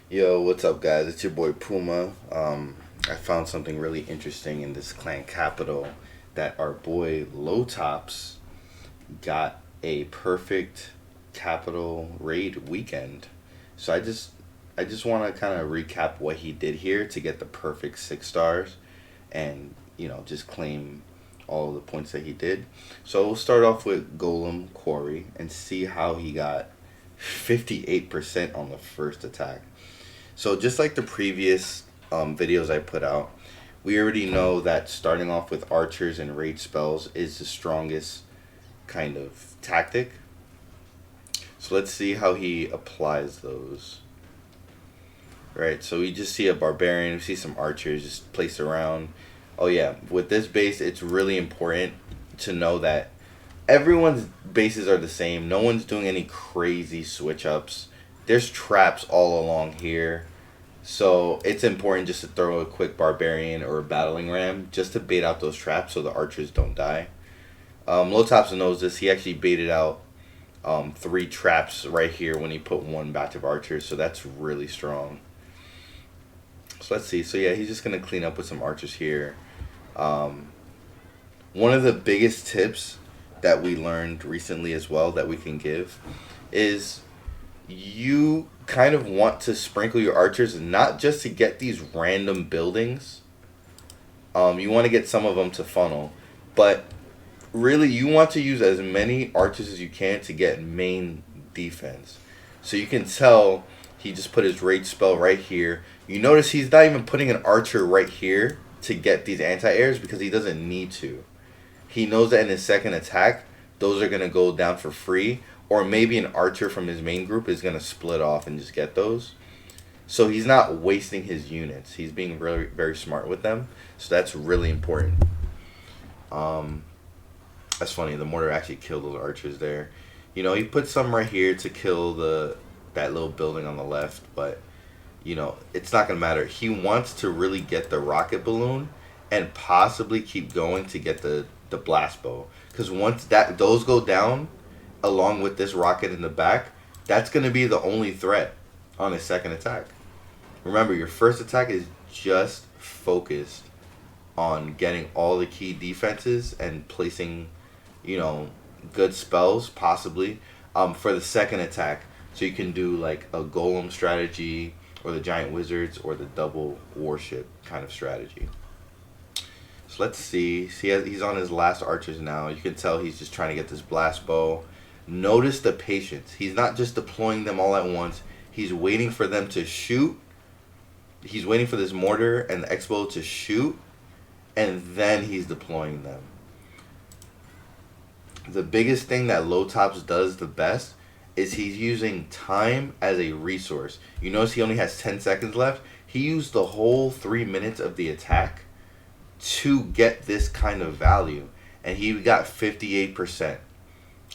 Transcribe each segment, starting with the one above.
Yo, what's up, guys? It's your boy Puma. I found something really interesting in this clan capital that our boy LowTops got a perfect capital raid weekend. So I just want to kind of recap what he did here to get the perfect 6 stars, and just claim all the points that he did. So we'll start off with Golem Quarry and see how he got 58% on the first attack. So just like the previous videos I put out, we already know that starting off with archers and raid spells is the strongest kind of tactic. So let's see how he applies those. Right, so we just see a barbarian, we see some archers just placed around. Oh yeah, with this base, it's really important to know that everyone's bases are the same. No one's doing any crazy switch ups. There's traps all along here. So it's important just to throw a quick barbarian or a battling ram just to bait out those traps so the archers don't die. LowTops knows this. He actually baited out 3 traps right here when he put one batch of archers. So that's really strong. So let's see. So yeah, he's just gonna clean up with some archers here. Um, One of the biggest tips that we learned recently as well that we can give is you kind of want to sprinkle your archers not just to get these random buildings. You want to get some of them to funnel, but really you want to use as many archers as you can to get main defense. So you can tell he just put his rage spell right here. You notice he's not even putting an archer right here to get these anti-airs because he doesn't need to. He knows that in his second attack, those are going to go down for free. Or maybe an archer from his main group is going to split off and just get those. So he's not wasting his units. He's being very, very smart with them. So that's really important. Um, that's funny. The mortar actually killed those archers there. He put some right here to kill that little building on the left. But, it's not going to matter. He wants to really get the rocket balloon and possibly keep going to get the blast bow. Because once those go down, along with this rocket in the back, that's going to be the only threat on his second attack. Remember, your first attack is just focused on getting all the key defenses and placing, you know, good spells, possibly, for the second attack. So you can do like a golem strategy, or the giant wizards, or the double warship kind of strategy. So let's see. He's on his last archers now. You can tell he's just trying to get this blast bow. Notice the patience. He's not just deploying them all at once. He's waiting for them to shoot. He's waiting for this mortar and the expo to shoot, and then he's deploying them. The biggest thing that LowTops does the best is he's using time as a resource. You notice he only has 10 seconds left. He used the whole 3 minutes of the attack to get this kind of value, and he got 58%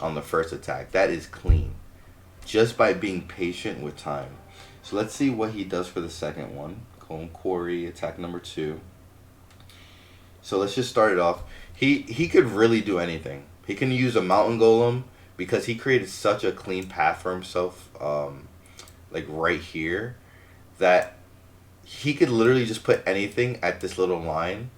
on the first attack. That is clean, just by being patient with time. So let's see what he does for the second one. Golem Quarry, attack number 2. So let's just start it off. He could really do anything. He can use a mountain golem because he created such a clean path for himself, like right here, that he could literally just put anything at this little line,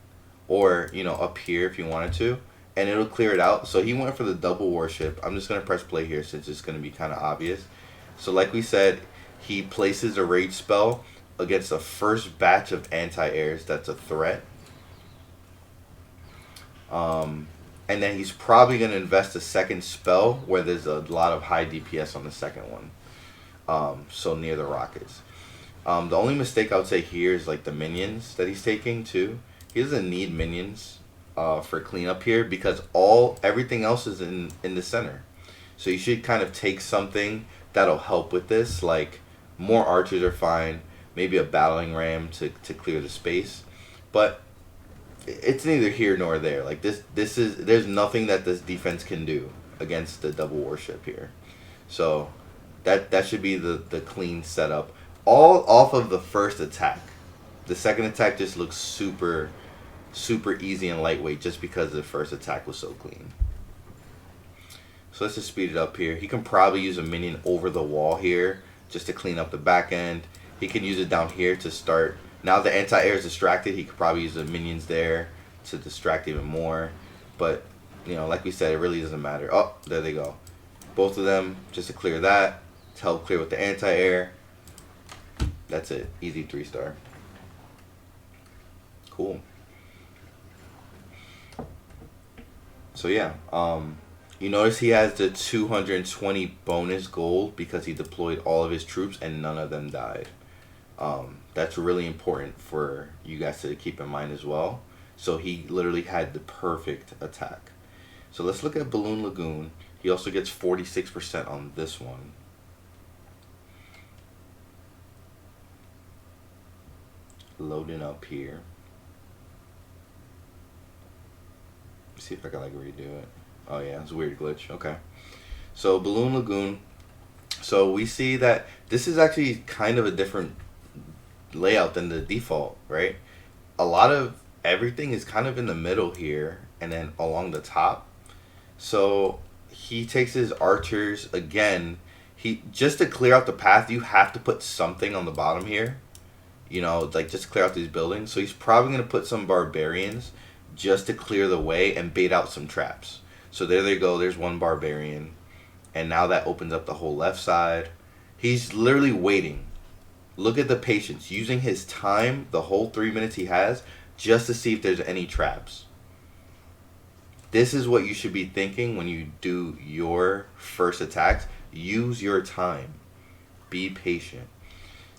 or up here if you wanted to, and it'll clear it out. So he went for the double warship. I'm just gonna press play here since it's gonna be kind of obvious. So like we said, he places a rage spell against the first batch of anti-airs that's a threat. And then he's probably going to invest a second spell where there's a lot of high DPS on the second one. So near the rockets. The only mistake I would say here is like the minions that he's taking too. He doesn't need minions for cleanup here because everything else is in the center. So you should kind of take something that'll help with this, like more archers are fine, maybe a battling ram to clear the space. But it's neither here nor there. Like there's nothing that this defense can do against the double warship here. So that should be the clean setup. All off of the first attack. The second attack just looks super easy and lightweight just because the first attack was so clean. So let's just speed it up here. He can probably use a minion over the wall here just to clean up the back end. He can use it down here to start. Now the anti-air is distracted. He could probably use the minions there to distract even more. But, you know, like we said, it really doesn't matter. Oh, there they go. Both of them, just to clear that. To help clear with the anti-air. That's it. Easy 3-star. Cool. So yeah, you notice he has the 220 bonus gold because he deployed all of his troops and none of them died. That's really important for you guys to keep in mind as well. So he literally had the perfect attack. So let's look at Balloon Lagoon. He also gets 46% on this one. Loading up here. See if I can like redo it. Oh yeah, it's a weird glitch. Okay. So Balloon Lagoon. So we see that this is actually kind of a different layout than the default, right? A lot of everything is kind of in the middle here and then along the top. So he takes his archers again. He just to clear out the path, you have to put something on the bottom here. You know, like just clear out these buildings. So he's probably gonna put some barbarians just to clear the way and bait out some traps. So there they go. There's one barbarian. And now that opens up the whole left side. He's literally waiting. Look at the patience. Using his time, the whole 3 minutes he has, just to see if there's any traps. This is what you should be thinking when you do your first attacks. Use your time. Be patient.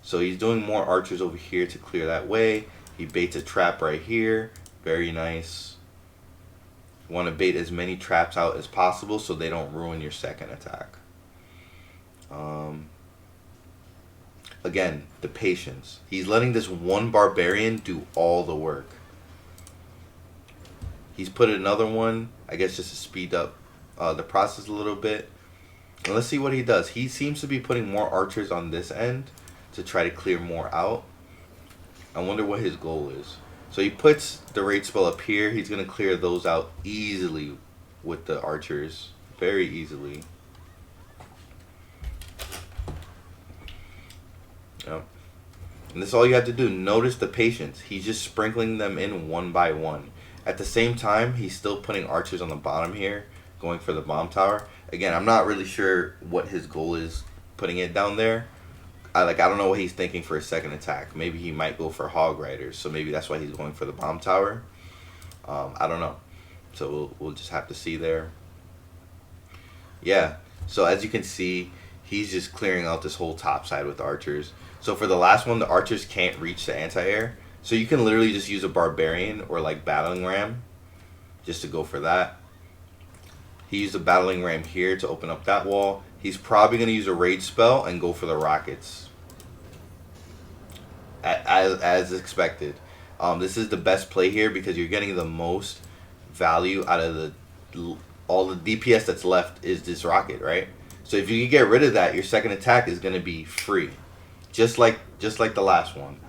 So he's doing more archers over here to clear that way. He baits a trap right here. Very nice. Want to bait as many traps out as possible so they don't ruin your second attack. Again, the patience. He's letting this one barbarian do all the work. He's put another one, I guess just to speed up the process a little bit. And let's see what he does. He seems to be putting more archers on this end to try to clear more out. I wonder what his goal is. So he puts the raid spell up here. He's going to clear those out easily with the archers. Very easily. Yep. And that's all you have to do. Notice the patience. He's just sprinkling them in one by one. At the same time, he's still putting archers on the bottom here, going for the bomb tower. Again, I'm not really sure what his goal is putting it down there. I don't know what he's thinking for his second attack. Maybe he might go for hog riders, so maybe that's why he's going for the bomb tower. I don't know. So we'll just have to see there. Yeah. So as you can see, he's just clearing out this whole top side with archers. So for the last one, the archers can't reach the anti-air. So you can literally just use a barbarian or like battling ram just to go for that. He used a battling ram here to open up that wall. He's probably going to use a rage spell and go for the rockets. As expected. This is the best play here because you're getting the most value out of all the DPS that's left is this rocket, right? So if you can get rid of that, your second attack is going to be free. Just like the last one.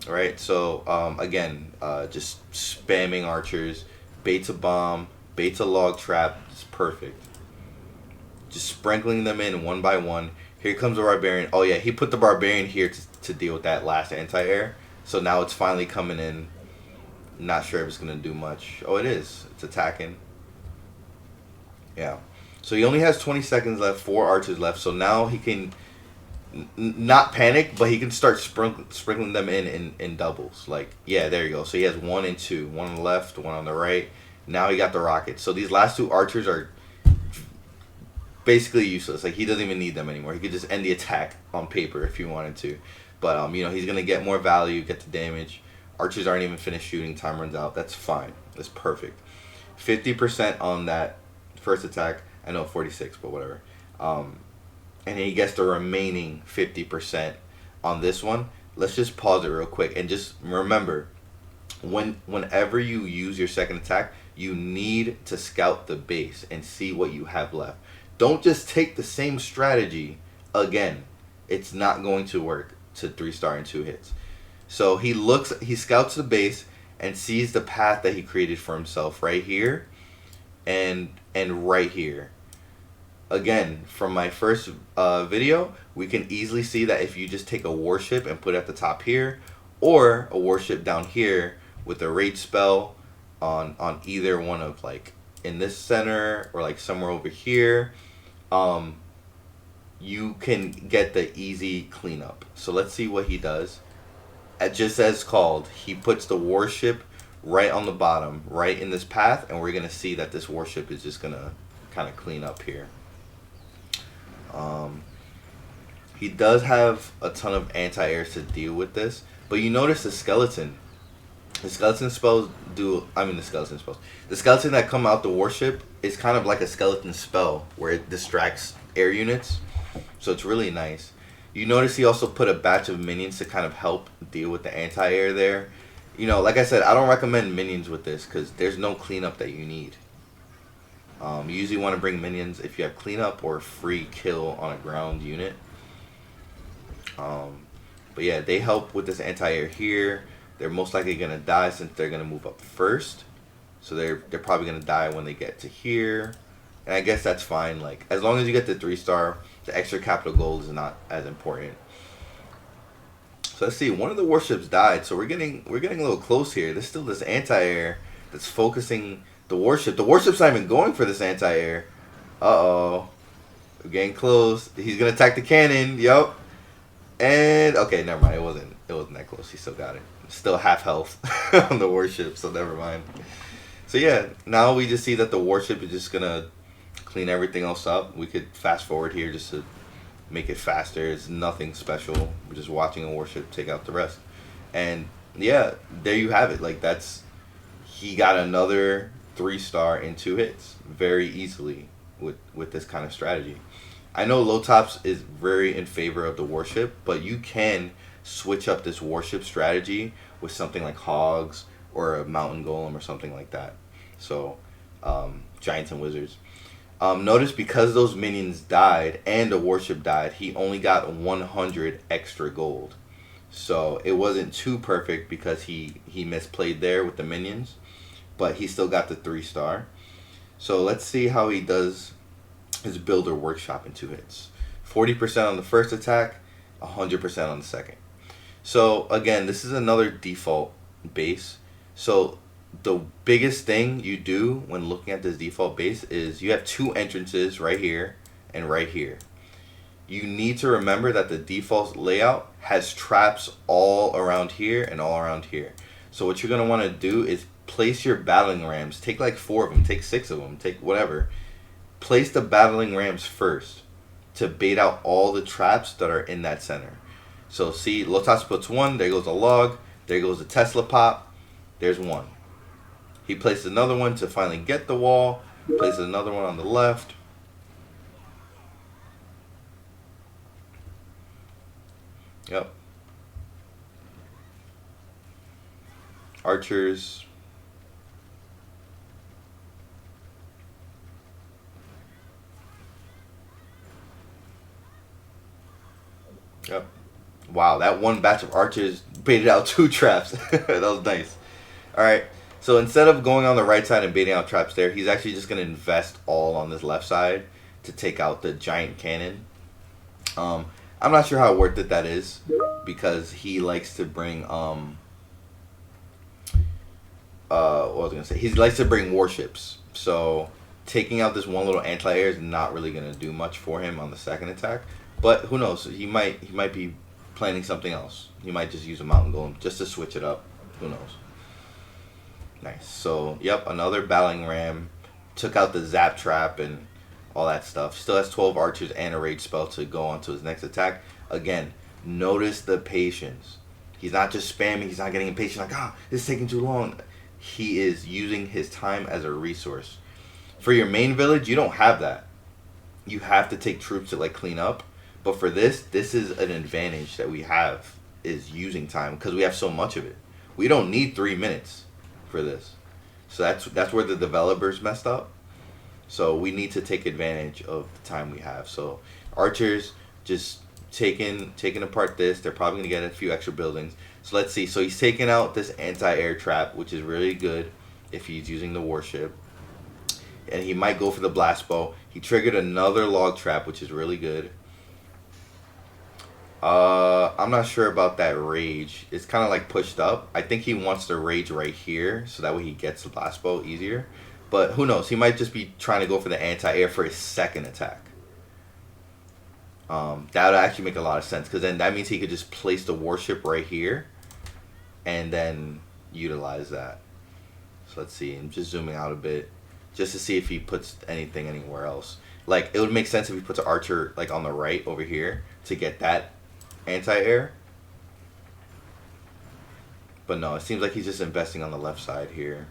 Alright, so again, just spamming archers, baits a bomb, baits a log trap, it's perfect. Just sprinkling them in one by one. Here comes the barbarian. Oh yeah, he put the barbarian here to deal with that last anti-air. So now it's finally coming in. Not sure if it's going to do much. Oh, it is. It's attacking. Yeah. So he only has 20 seconds left, 4 archers left. So now he can not panic, but he can start sprinkling them in doubles. Like, yeah, there you go. So he has 1 and 2. 1 on the left, 1 on the right. Now he got the rockets. So these last 2 archers are basically useless. Like, he doesn't even need them anymore. He could just end the attack on paper if he wanted to. But, you know, he's going to get more value, get the damage. Archers aren't even finished shooting. Time runs out. That's fine. That's perfect. 50% on that first attack. I know 46, but whatever. And then he gets the remaining 50% on this one. Let's just pause it real quick. And just remember, whenever you use your second attack, you need to scout the base and see what you have left. Don't just take the same strategy again. It's not going to work to 3-star in 2 hits. So he scouts the base and sees the path that he created for himself right here and right here. again, from my first video, we can easily see that if you just take a warship and put it at the top here, or a warship down here with a rage spell on either one of, like, in this center or like somewhere over here, you can get the easy cleanup. So let's see what he does. Just as called, he puts the warship right on the bottom, right in this path, and we're gonna see that this warship is just gonna kind of clean up here. He does have a ton of anti-airs to deal with this, but you notice the skeleton. The skeleton spells do. I mean, the skeleton spells. The skeleton that come out the warship is kind of like a skeleton spell where it distracts air units, so it's really nice. You notice he also put a batch of minions to kind of help deal with the anti-air there. You know, like I said, I don't recommend minions with this because there's no cleanup that you need. You usually want to bring minions if you have cleanup or free kill on a ground unit. But yeah, they help with this anti-air here. They're most likely gonna die since they're gonna move up first. So they're probably gonna die when they get to here. And I guess that's fine. Like, as long as you get the 3-star, the extra capital gold is not as important. So let's see. One of the warships died, so we're getting a little close here. There's still this anti-air that's focusing the warship. The warship's not even going for this anti-air. Uh-oh. We're getting close. He's gonna attack the cannon. Yup. And okay, never mind. It wasn't that close. He still got it. Still half health on the warship, so never mind. So yeah, now we just see that the warship is just gonna clean everything else up. We could fast forward here just to make it faster. It's nothing special. We're just watching a warship take out the rest. And yeah, there you have it. Like, he got another 3-star in 2 hits very easily with this kind of strategy. I know LowTops is very in favor of the warship, but you can switch up this warship strategy with something like hogs or a mountain golem or something like that. So giants and wizards. Notice because those minions died and the warship died, he only got 100 extra gold. So it wasn't too perfect because he misplayed there with the minions, but he still got the 3-star. So let's see how he does his builder workshop in 2 hits. 40% on the first attack, 100% on the second. So again, this is another default base. So the biggest thing you do when looking at this default base is you have 2 entrances right here and right here. You need to remember that the default layout has traps all around here and all around here. So what you're going to want to do is place your battling rams. Take like 4 of them, take 6 of them, take whatever. Place the battling rams first to bait out all the traps that are in that center. So see, LowTops puts 1, there goes a log, there goes a Tesla pop, there's 1. He places another one to finally get the wall, places another one on the left. Yep. Archers. Yep. Wow, that one batch of archers baited out 2 traps. That was nice. Alright, so instead of going on the right side and baiting out traps there, he's actually just going to invest all on this left side to take out the giant cannon. I'm not sure how worth it that is, because he likes to bring, what was I going to say? He likes to bring warships. So taking out this one little anti-air is not really going to do much for him on the second attack. But who knows? He might be planning something else. He might just use a mountain golem just to switch it up. Who knows? Nice. So, yep, another battling ram. Took out the zap trap and all that stuff. Still has 12 archers and a rage spell to go on to his next attack. Again, notice the patience. He's not just spamming. He's not getting impatient like, this is taking too long. He is using his time as a resource. For your main village, you don't have that. You have to take troops to like clean up. But for this is an advantage that we have, is using time, because we have so much of it. We don't need 3 minutes for this. So that's where the developers messed up. So we need to take advantage of the time we have. So archers just taking apart this. They're probably going to get a few extra buildings. So let's see. So he's taking out this anti-air trap, which is really good if he's using the warship. and he might go for the blast bow. He triggered another log trap, which is really good. I'm not sure about that rage. It's kind of like pushed up. I think he wants the rage right here, so that way he gets the blast bow easier. But who knows? He might just be trying to go for the anti-air for his second attack. That would actually make a lot of sense, because then that means he could just place the warship right here and then utilize that. So let's see. I'm just zooming out a bit just to see if he puts anything anywhere else. Like, it would make sense if he puts an archer like on the right over here to get that anti-air. But no, it seems like he's just investing on the left side here,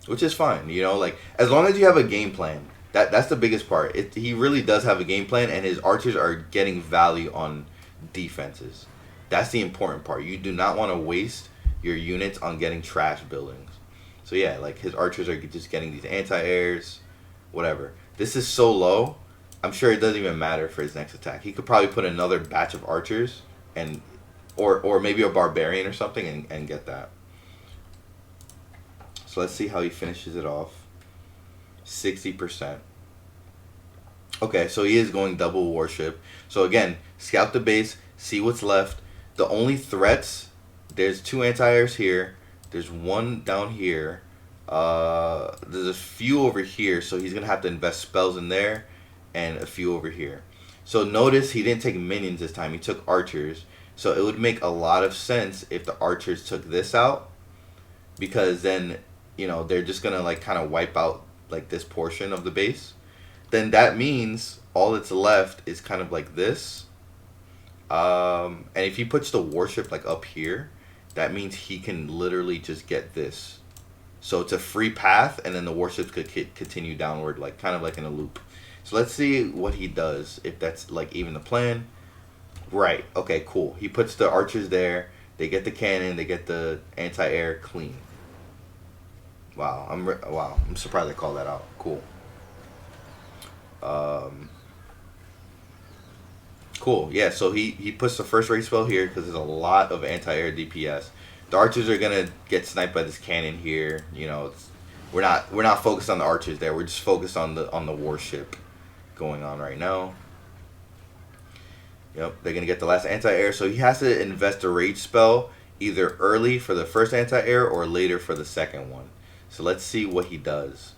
which is fine. You know, like, as long as you have a game plan. That's the biggest part. He really does have a game plan, and his archers are getting value on defenses. That's the important part. You do not want to waste your units on getting trash buildings. So yeah, like, his archers are just getting these anti-airs, whatever. This is so low, I'm sure it doesn't even matter for his next attack. He could probably put another batch of archers and or maybe a barbarian or something and get that. So let's see how he finishes it off. 60%. Okay, so he is going double warship. So again, scout the base, see what's left. The only threats, there's 2 anti-airs here. There's 1 down here. There's a few over here, so he's going to have to invest spells in there and a few over here. So notice he didn't take minions this time. He took archers. So it would make a lot of sense if the archers took this out, because then, you know, they're just going to like kind of wipe out like this portion of the base. Then that means all that's left is kind of like this. And if he puts the warship like up here, that means he can literally just get this. So it's a free path, and then the warships could continue downward, like kind of like in a loop. So let's see what he does, if that's like even the plan. Right, okay, cool. He puts the archers there, they get the cannon, they get the anti-air clean. Wow, I'm surprised I called that out. Cool. Cool. Yeah, so he puts the first rage spell here because there's a lot of anti-air DPS. The archers are gonna get sniped by this cannon here. You know, we're not focused on the archers there. We're just focused on the warship going on right now. Yep, they're gonna get the last anti-air, so he has to invest a rage spell either early for the first anti-air or later for the second one. So let's see what he does.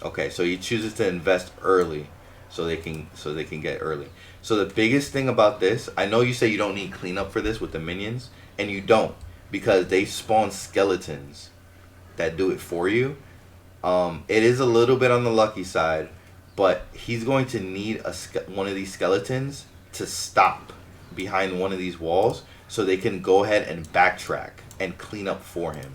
Okay, so he chooses to invest early, so they can get early. So the biggest thing about this, I know you say you don't need cleanup for this with the minions, and you don't, because they spawn skeletons that do it for you. It is a little bit on the lucky side, but he's going to need one of these skeletons to stop behind one of these walls, so they can go ahead and backtrack and clean up for him.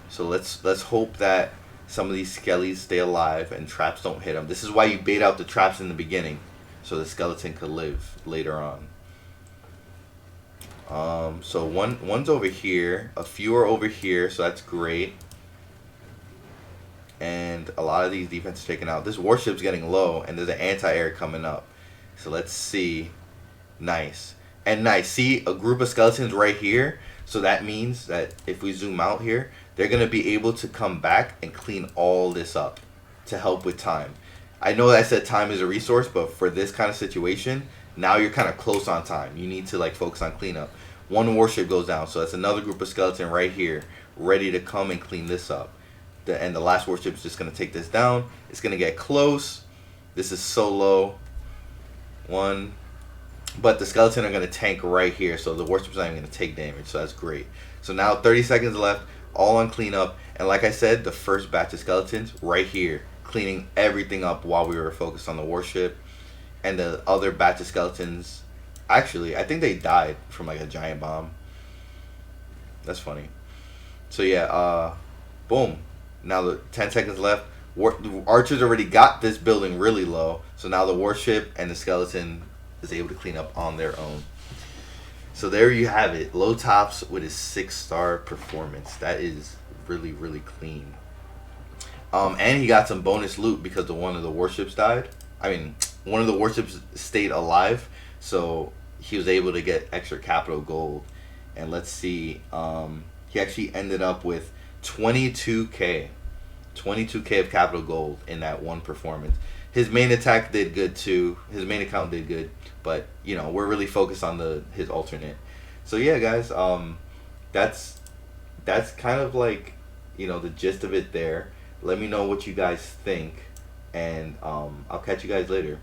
So let's hope that some of these skellies stay alive and traps don't hit them. This is why you bait out the traps in the beginning, so the skeleton could live later on. So one's over here, a few are over here, so that's great. And a lot of these defenses taken out. This warship's getting low, and there's an anti-air coming up. So let's see. Nice. And nice. See, a group of skeletons right here. So that means that if we zoom out here, they're going to be able to come back and clean all this up to help with time. I know I said time is a resource, but for this kind of situation, now you're kind of close on time. You need to like focus on cleanup. One warship goes down, so that's another group of skeleton right here, ready to come and clean this up. And the last warship is just going to take this down. It's going to get close. This is so low. One. But the skeleton are going to tank right here, so the warship's not even going to take damage, so that's great. So now 30 seconds left, all on cleanup. And like I said, the first batch of skeletons right here, cleaning everything up while we were focused on the warship. And the other batch of skeletons, actually, I think they died from like a giant bomb. That's funny. So yeah, boom. Now the 10 seconds left. The archers already got this building really low, so now the warship and the skeleton is able to clean up on their own. So there you have it. LowTops with his 6-star performance. That is really, really clean. And he got some bonus loot because one of the warships died. I mean, one of the warships stayed alive, so he was able to get extra capital gold. And let's see, he He actually ended up with 22k, 22k of capital gold in that one performance. His main attack did good too. His main account did good, but we're really focused on the his alternate. So yeah, guys, that's that's kind of like the gist of it there. Let me know what you guys think, and I'll catch you guys later.